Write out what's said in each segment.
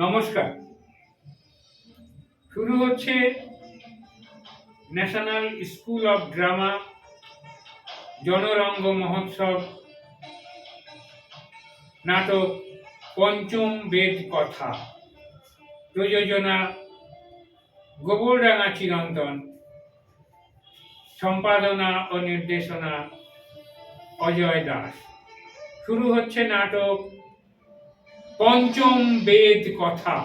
নমস্কার। শুরু হচ্ছে ন্যাশনাল স্কুল অফ ড্রামা জনরঙ্গ মহোৎসব নাটক পঞ্চম বেদ কথা। প্রযোজনা গোবরডাঙ্গা চিরন্তন। সম্পাদনা ও নির্দেশনা অজয় দাস। শুরু হচ্ছে নাটক পঞ্চম বেদ কথা।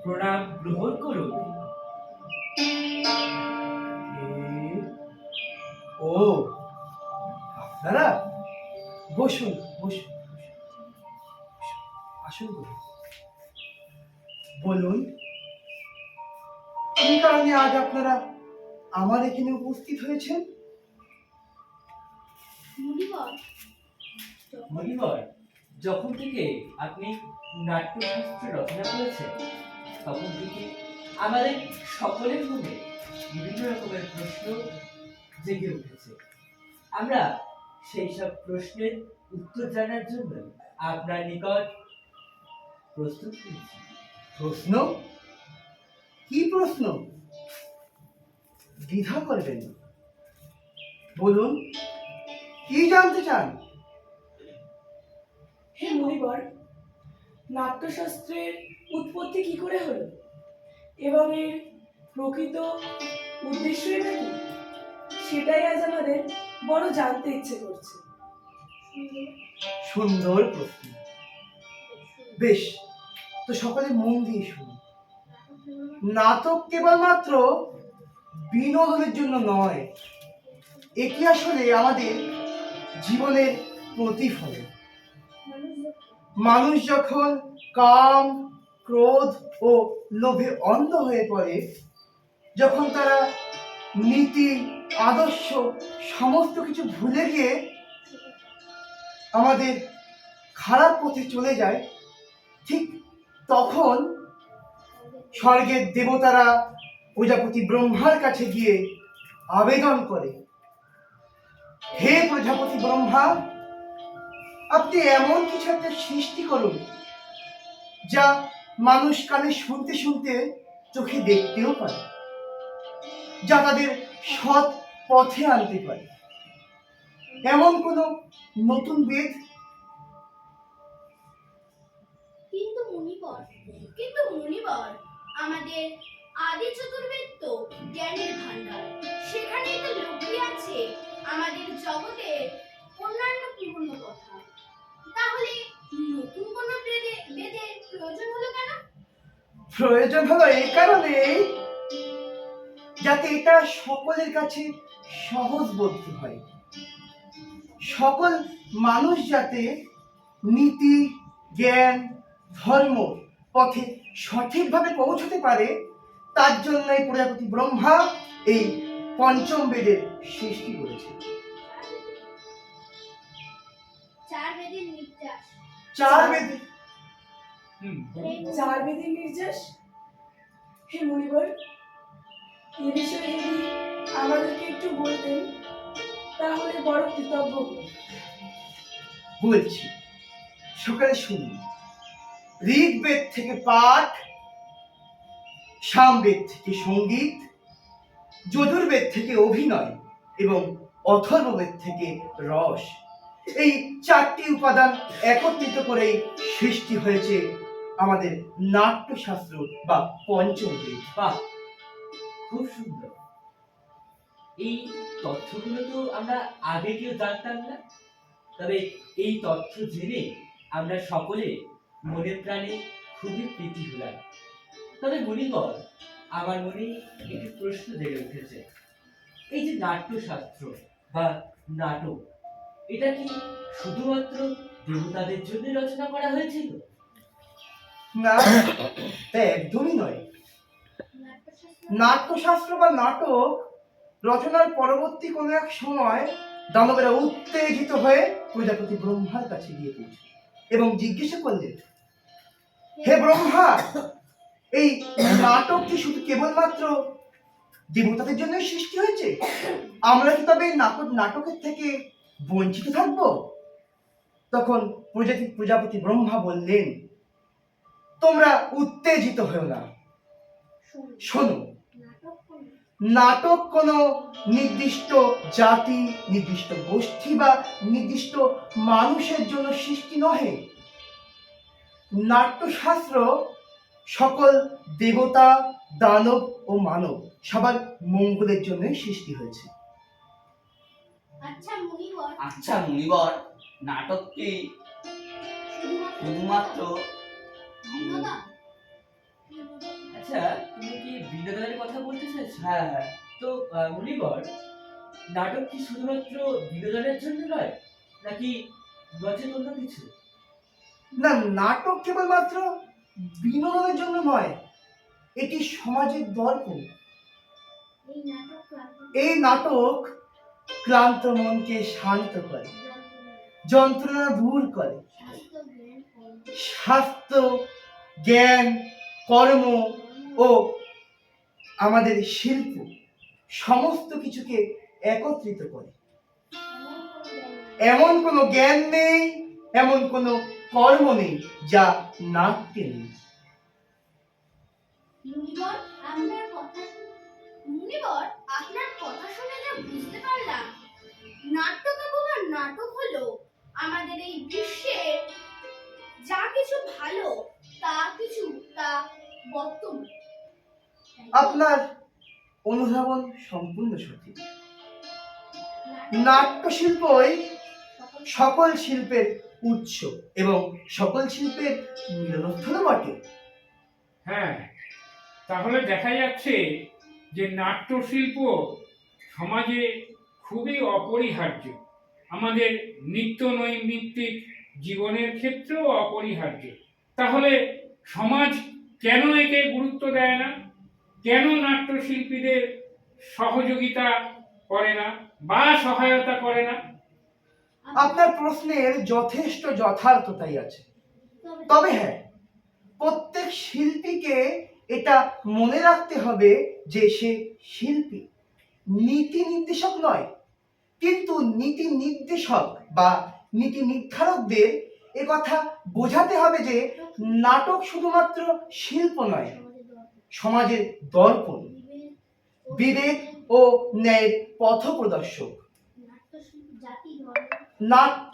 প্রণাম গ্রহণ করুন। ও, আপনারা বসুন বসুন আসুন বলুন। বলুন, কি কারণে আজ আপনারা আমার এখানে উপস্থিত হয়েছেন? মণিবর, যখন থেকে আপনি নাট্যশাস্ত্র রচনা করেছেন তখন থেকে আমাদের সকলের মনে বিভিন্ন রকমের প্রশ্ন জেগে উঠেছে। আমরা সেই সব প্রশ্নের উত্তর জানার জন্য আপনার নিকট প্রস্তুত হয়েছি। প্রশ্ন? কি প্রশ্ন? দ্বিধা করবেন না, বলুন, কি জানতে চান? হে মণিবর, নাট্যশাস্ত্রের উৎপত্তি কি করে হলো এবং এর প্রকৃত উদ্দেশ্যই বা কি, সেটাই আজ আমাদের বড় জানতে ইচ্ছে করছে। সুন্দর প্রশ্ন। বেশ, তো সকলে মন দিয়ে শুনুন। নাটক কেবলমাত্র বিনোদনের জন্য নয়, এটি আসলে আমাদের জীবনের প্রতিফলন। মানুষ যখন কাম, ক্রোধ ও লোভে অন্ধ হয়ে পড়ে, যখন তারা নীতি, আদর্শ সমস্ত কিছু ভুলে গিয়ে আমাদের খারাপ পথে চলে যায়, ঠিক তখন স্বর্গের দেবতারা প্রজাপতি ব্রহ্মার কাছে গিয়ে আবেদন করে, হে প্রজাপতি ব্রহ্মা, আপনি এমন কিছু একটা সৃষ্টি করুন যা মানুষ কানে শুনতে শুনতে চোখে দেখতেও পারে, যা তাদের সৎ পথে আনতে পারে। এমন কোন নতুন বেদ? কিন্তু মুনিবর, আমাদের আদি চতুর্বেদ তো জ্ঞানের ভান্ডার। সেখানেই তো লুকিয়ে আছে আমাদের জগতের অন্যান্য পূর্ণ কথা। তাহলে নতুন কোন বেদের প্রয়োজন হলো কেন? প্রয়োজন হলো এই কারণে, যাতে এটা সকলের কাছে সহজবোধ্য হয়, সকল মানুষ যাতে নীতি, জ্ঞান, ধর্ম পথে সঠিকভাবে পৌঁছতে পারে, তার জন্যই প্রজাপতি ব্রহ্মা এই পঞ্চম বেদের সৃষ্টি করেছে। চার বেদের নির্যাস। চার বেদ? চার বেদের নির্যাস? হে মণিবর, এ বিষয়ে যদি আমাদেরকে একটু বলতেন তাহলে বড় কৃতজ্ঞ হব। বলছি, সকালে শুনুন। ঋগ্বেদ থেকে পাঠ, সামবেদ থেকে সঙ্গীত, যজুর্বেদ থেকে অভিনয় এবং অথর্ববেদ থেকে রস, এই চারটি উপাদান একত্রিত করেই সৃষ্টি হয়েছে আমাদের নাট্যশাস্ত্র বা পঞ্চম বেদ। বাহ, খুব সুন্দর। এই তথ্যগুলো তো আমরা আগে কেউ জানতাম না, তবে এই তথ্য জেনে আমরা সকলে মনে প্রাণে খুবই প্রীতি হলাম। তবে মণিবর, আমার মনে একটি প্রশ্ন জেগে উঠেছে। এই যে নাট্যশাস্ত্র বা নাটক, এটা কি শুধুমাত্র দেবতাদের জন্য রচনা করা হয়েছিল? না, তা একদমই নয়। নাট্যশাস্ত্র বা নাটক রচনার পরবর্তী কোনো এক সময় দানবেরা উত্তেজিত হয়ে প্রজাপতি ব্রহ্মার কাছে গিয়ে পৌঁছে এবং জিজ্ঞাসা করলেন, হে ব্রহ্মা, এই নাটক কি শুধু কেবলমাত্র দেবতাদের জন্যই সৃষ্টি হয়েছে? আমরা কি তবে এই নাটকের থেকে বঞ্চিত থাকবো? তখন প্রজাপতি ব্রহ্মা বললেন, তোমরা উত্তেজিত হও না। শোনো, নাটক কোনো নির্দিষ্ট জাতি, নির্দিষ্ট গোষ্ঠী বা নির্দিষ্ট মানুষের জন্য সৃষ্টি নহে। নাট্যশাস্ত্র সকল দেবতা, দানব ও মানব সবার মঙ্গলের জন্যই সৃষ্টি হয়েছে। আচ্ছা মুনিবর, নাটক কি শুধুমাত্র বিনোদন? আচ্ছা, তুমি কি বিনোদনের কথা বলতে চাইছো? হ্যাঁ, তো মণিবর, নাটক কি শুধুমাত্র বিনোদনের জন্য নয়, নাকি নচেত অন্য কিছু? না, নাটক কেবলমাত্র বিনোদনের জন্য নয়, এটি সমাজের দর্পণ। এই নাটক ক্লান্ত মনকে শান্ত করে, যন্ত্রণা দূর করে, স্বাস্থ্য, জ্ঞান, কর্ম ও আমাদের শিল্প সমস্ত কিছুকে একত্রিত করে। এমন কোনো জ্ঞান নেই, এমন কোনো কর্ম নেই যা নাট্যে নেই। মুনিবর, আপনার কথা শুনে যা বুঝতে পারলাম, নাট্যকাব্য বা নাটক হলো আমাদের এই বিশ্বের যা কিছু ভালো তা বর্তমান। আপনার অনুধাবন সম্পূর্ণ সঠিক। নাট্যশিল্পই সকল শিল্পের উৎস এবং সকল শিল্পের মিলনস্থলও বটে। হ্যাঁ, তাহলে দেখা যাচ্ছে যে নাট্যশিল্প সমাজে খুবই অপরিহার্য, আমাদের নিত্য নৈমিত্তিক জীবনের ক্ষেত্রেও অপরিহার্য। তাহলে সমাজ কেন একে গুরুত্ব দেয় না? কেন নাট্যশিল্পীদের সহযোগিতা করে না বা সহায়তা করে না? আপনার প্রশ্নের যথেষ্ট যথার্থতাই আছে। তবে হ্যাঁ, প্রত্যেক শিল্পীকে এটা মনে রাখতে হবে যে সে শিল্পী, নীতি নির্দেশক নয়। কিন্তু নীতি নির্দেশক বা নীতি নির্ধারকদের কথা বোঝাতে হবে যে নাটক শুধুমাত্র শিল্প নয়, সমাজের দর্পণ, বিবেক ও ন্যায়ের পথপ্রদর্শক। নাট্য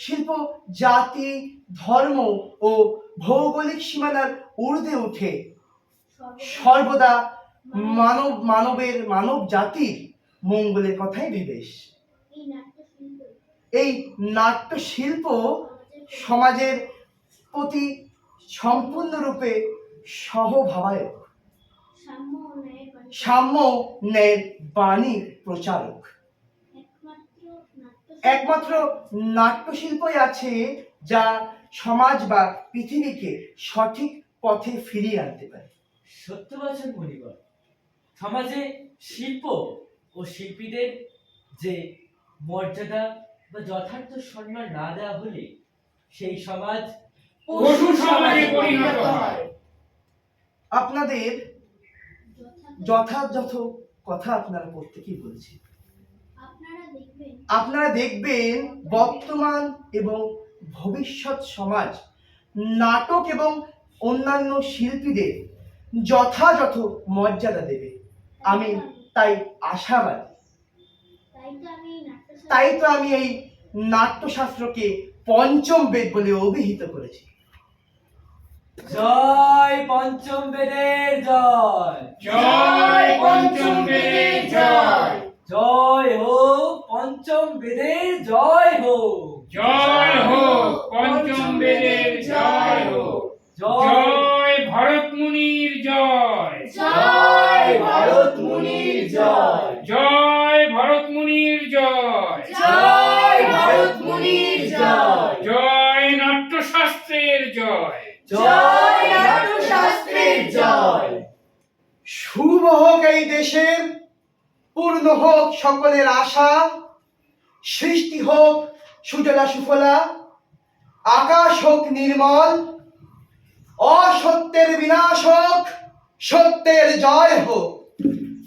শিল্প জাতি, ধর্ম ও ভৌগোলিক সীমানার ঊর্ধ্বে উঠে সর্বদা মানব জাতির মঙ্গলের কথাই বিবেশ। এই নাট্য শিল্প সমাজের প্রতি সম্পূর্ণরূপে সহভাবায়ক, সাম্য ন্যায়ের বাণীর প্রচারক। একমাত্র নাট্যশিল্পই আছে যা সমাজ বা পৃথিবীকে সঠিক পথে ফিরিয়ে আনতে পারে। সত্য বলছেন মণিবর। সমাজে শিল্প ও শিল্পীদের যে মর্যাদা বা যথার্থ সম্মান না দেওয়া হলে সেই সমাজ পশু সমাজে পরিণত হয়। আপনাদের যথাযথ কথা আপনারা প্রত্যেকেই বলছেন। আপনারা দেখবেন বর্তমান এবং ভবিষ্যৎ সমাজ নাটক এবং অন্যান্য শিল্পীদের যথাযথ মর্যাদা দেবে। আমি তাই আশাবাদী। তাই তো আমি এই নাট্যশাস্ত্রকে পঞ্চম বেদ বলে অভিহিত করেছি। জয় পঞ্চম বেদের জয়। জয় পঞ্চম বেদের জয়। জয় হোক পঞ্চম বেদের জয় হোক। জয় হোক পঞ্চম বেদের জয় হোক। জয় জয় ভরত মুনির জয়। জয় ভারত মুনির জয়। জয় ভরত মুনির জয়। জয় ভারত মুনির জয়। জয় নাট্যশাস্ত্রের জয়। জয় নাট্যশাস্ত্রের জয়। শুভ হোক এই দেশের, পূর্ণ হোক সকলের আশা, সৃষ্টি হোক সুজলা সুফলা, আকাশ হোক নির্মল, অসত্যের বিনাশ হোক, সত্যের জয় হোক।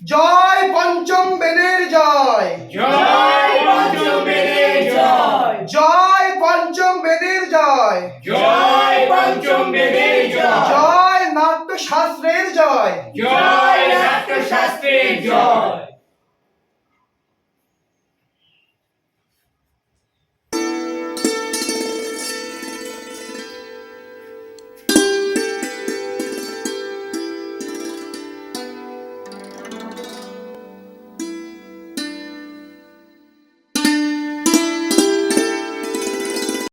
জয় পঞ্চম বেদের জয়। জয় পঞ্চম বেদের জয়। জয় পঞ্চম বেদের জয়। জয় পঞ্চম বেদের জয়। জয় নাট্যশাস্ত্রের জয়। জয় নাট্যশাস্ত্রের জয়।